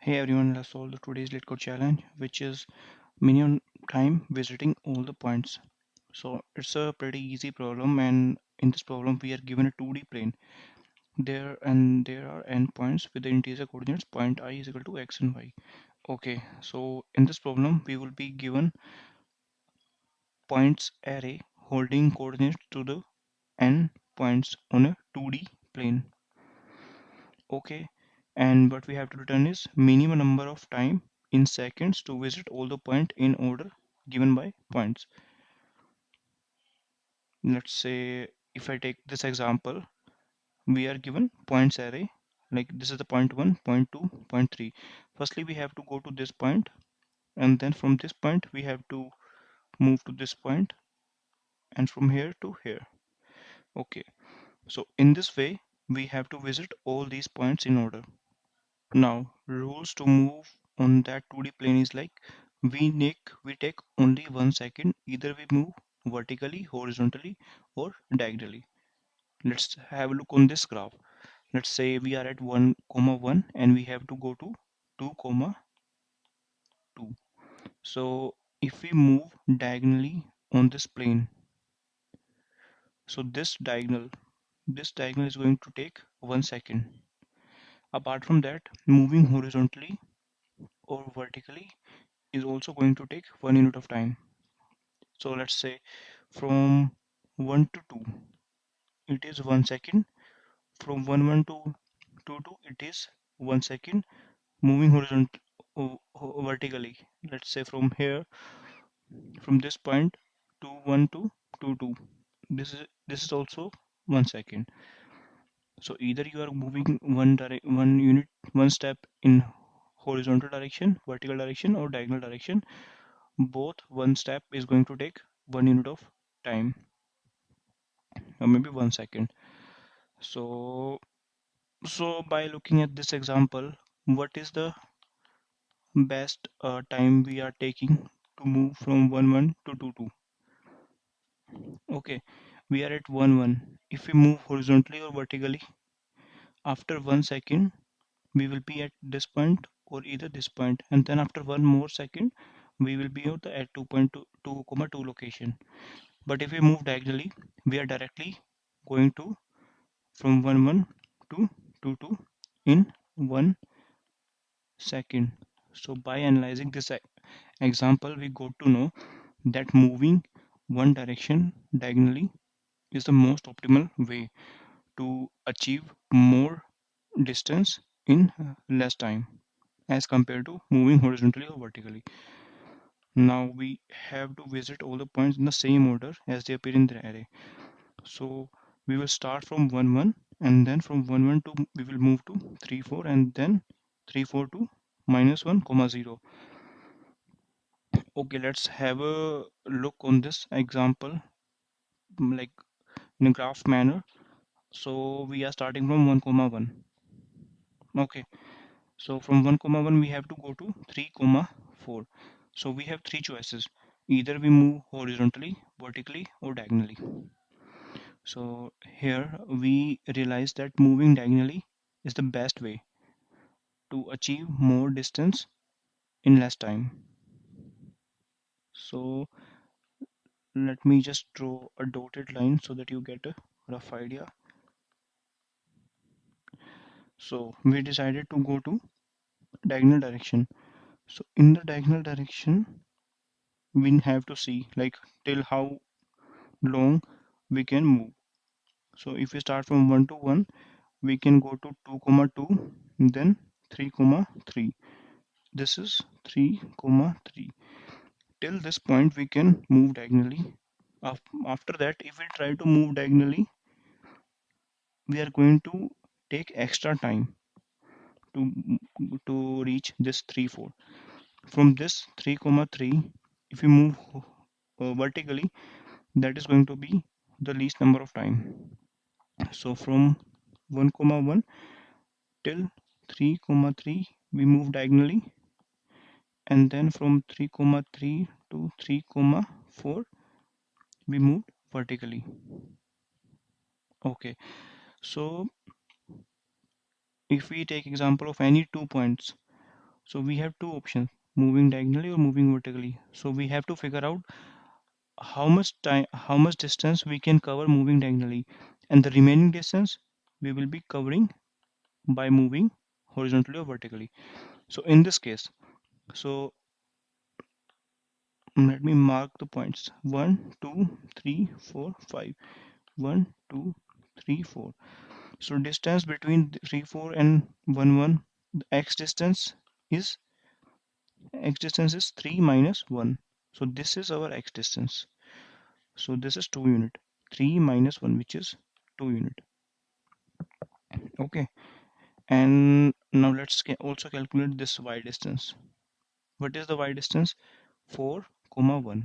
Hey everyone, let's solve the today's LeetCode challenge, which is minimum time visiting all the points. So it's a pretty easy problem, and in this problem we are given a 2D plane. There are endpoints with the integer coordinates point I is equal to x and y. Okay, so in this problem we will be given points array holding coordinates to the n points on a 2D plane. Okay, and what we have to return is minimum number of time in seconds to visit all the point in order given by points. Let's say if I take this example, we are given points array, like this is the point 1, point 2, point 3. Firstly we have to go to this point, and then from this point we have to move to this point, and from here to here. Okay, so in this way we have to visit all these points in order. Now, rules to move on that 2D plane is like we take only 1 second. Either we move vertically, horizontally, or diagonally. Let's have a look on this graph. Let's say we are at 1, comma 1 and we have to go to 2, comma 2. So if we move diagonally on this plane, so this diagonal is going to take 1 second. Apart from that, moving horizontally or vertically is also going to take 1 unit of time. So let's say from 1 to 2 it is 1 second. From 1 to 2 it is 1 second. Moving horizontal vertically, let's say from here, from this point to 1 to 2 this is also 1 second. So either you are moving one unit, one step in horizontal direction, vertical direction, or diagonal direction. Both one step is going to take 1 unit of time, or maybe 1 second. So by looking at this example, what is the best time we are taking to move from 1 to 2 Okay, we are at 1 if we move horizontally or vertically, after 1 second we will be at this point or either this point, and then after 1 more second we will be at 2.2 location. But if we move diagonally, we are directly going to from 1 to 2 in 1 second. So by analyzing this example, we got to know that moving one direction diagonally is the most optimal way to achieve more distance in less time as compared to moving horizontally or vertically. Now we have to visit all the points in the same order as they appear in the array. So we will start from 1 1, and then from 1 1 to we will move to 3 4, and then 3 4 to -1 comma 0. Okay, let's have a look on this example, like in a graph manner. So we are starting from 1 comma 1. Okay, so from 1 comma 1 we have to go to 3 comma 4. So we have three choices: either we move horizontally, vertically, or diagonally. So here we realize that moving diagonally is the best way to achieve more distance in less time. So let me just draw a dotted line so that you get a rough idea. So we decided to go to diagonal direction. So in the diagonal direction, we have to see like till how long we can move. So if we start from 1 to 1, we can go to 2 comma 2, then 3 comma 3. This is 3 comma 3. Till this point we can move diagonally. After that, if we try to move diagonally, we are going to take extra time to reach this 3 4. From this 3 comma 3, if we move vertically, that is going to be the least number of time. So from 1 comma 1 till 3 comma 3 we move diagonally, and then from 3 comma 3 to 3 comma 4 we move vertically. Okay, so if we take example of any 2 points, So we have two options, moving diagonally or moving vertically. So we have to figure out how much distance we can cover moving diagonally, and the remaining distance we will be covering by moving horizontally or vertically. So in this case, so let me mark the points 1 2 3 4 5, 1 2 3 4. So distance between 3 4 and 1 1, the x distance is 3 minus 1. So this is our x distance. So this is 2 unit. 3 minus 1, which is 2 unit. Okay. And now let's also calculate this y distance. What is the y distance? 4 comma 1.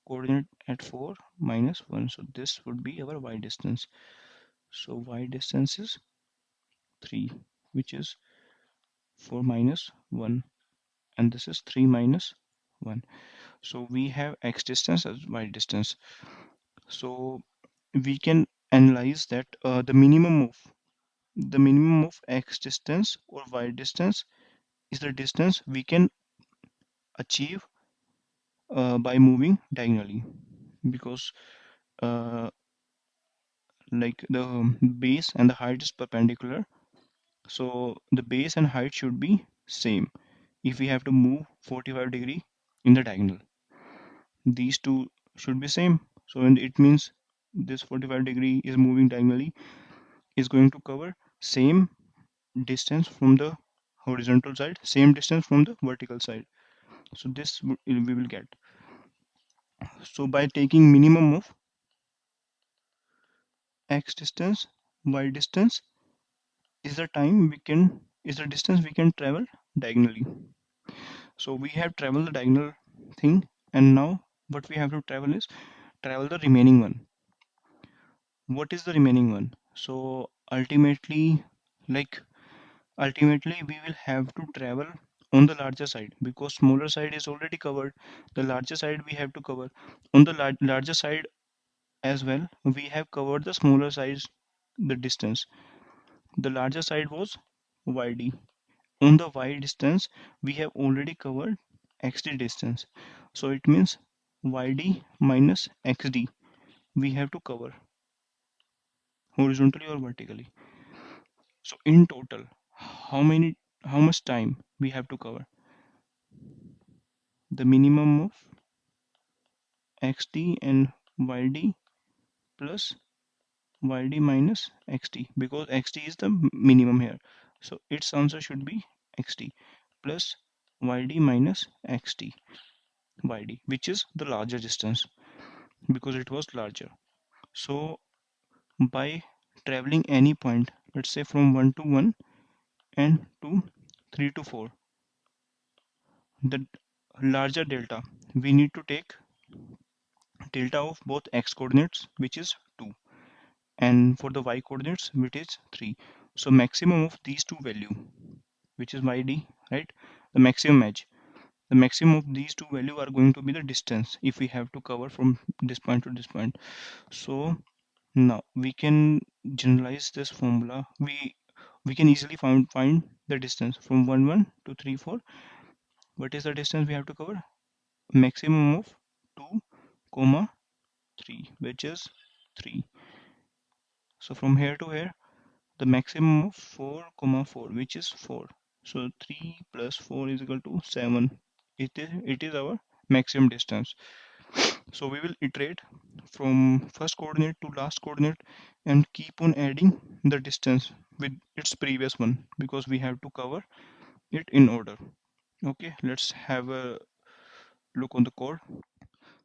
Coordinate at 4 minus 1. So this would be our y distance. So y distance is 3, which is 4 minus 1. And this is 3 minus 1. So we have x distance as y distance. So we can analyze that the minimum of x distance or y distance is the distance we can achieve by moving diagonally, because uh, like the base and the height is perpendicular, so the base and height should be same. If we have to move 45-degree in the diagonal, these two should be same. So and it means this 45-degree is moving diagonally is going to cover same distance from the horizontal side, same distance from the vertical side. So this we will get. So by taking minimum of x distance, y distance is the time we can is the distance we can travel diagonally. So we have traveled the diagonal thing, and now what we have to travel is travel the remaining one. What is the remaining one? So like ultimately we will have to travel on the larger side, because smaller side is already covered. The larger side we have to cover. On the larger side as well, we have covered the smaller size, the distance. The larger side was yd. On the y distance we have already covered xd distance, so it means yd minus xd we have to cover horizontally or vertically. So in total, how much time we have to cover? The minimum of xd and yd plus yd minus xt, because xt is the minimum here, so its answer should be xt plus yd minus xt, yd, which is the larger distance because it was larger. So by traveling any point, let's say from 1 to 1 and to 3 to 4, the larger delta, we need to take delta of both x coordinates, which is 2, and for the y coordinates, which is 3. So maximum of these two value, which is yd, right? The maximum edge. The maximum of these two value are going to be the distance if we have to cover from this point to this point. So now we can generalize this formula. We can easily find the distance from 1 1 to 3 4. What is the distance we have to cover? Maximum of 2 comma 3, which is 3. So from here to here, the maximum of 4 comma 4, which is 4. So 3 plus 4 is equal to 7. It is our maximum distance. So we will iterate from first coordinate to last coordinate and keep on adding the distance with its previous one, because we have to cover it in order. Okay, let's have a look on the code.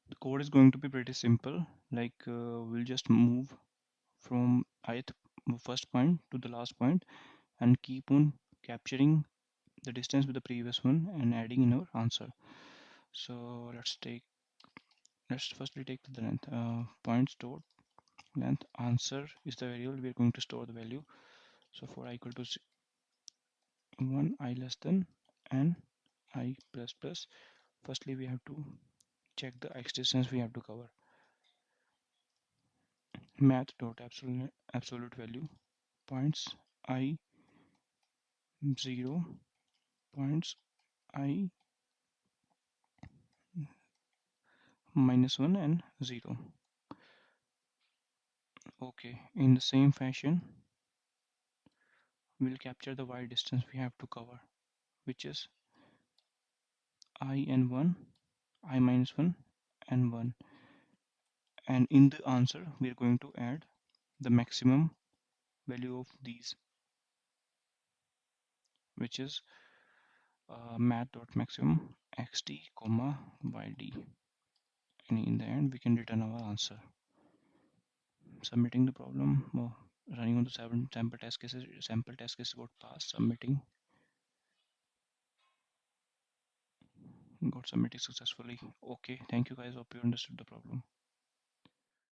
The code is going to be pretty simple. Like we'll just move from ith first point to the last point and keep on capturing the distance with the previous one and adding in our answer. So let's firstly take the length. Point stored length answer is the variable we are going to store the value. So for I equal to 1, I less than and I plus plus. Firstly we have to check the x distance we have to cover. Math dot absolute value points I 0 points I minus 1 and 0. Okay, in the same fashion, we'll capture the y distance we have to cover, which is I and 1, I minus 1 and 1. And in the answer, we're going to add the maximum value of these, which is math.maximum xt comma yd. And in the end, we can return our answer. Submitting the problem, running on the sample test cases. Sample test cases got passed. Got submitted successfully. Okay, thank you guys. Hope you understood the problem.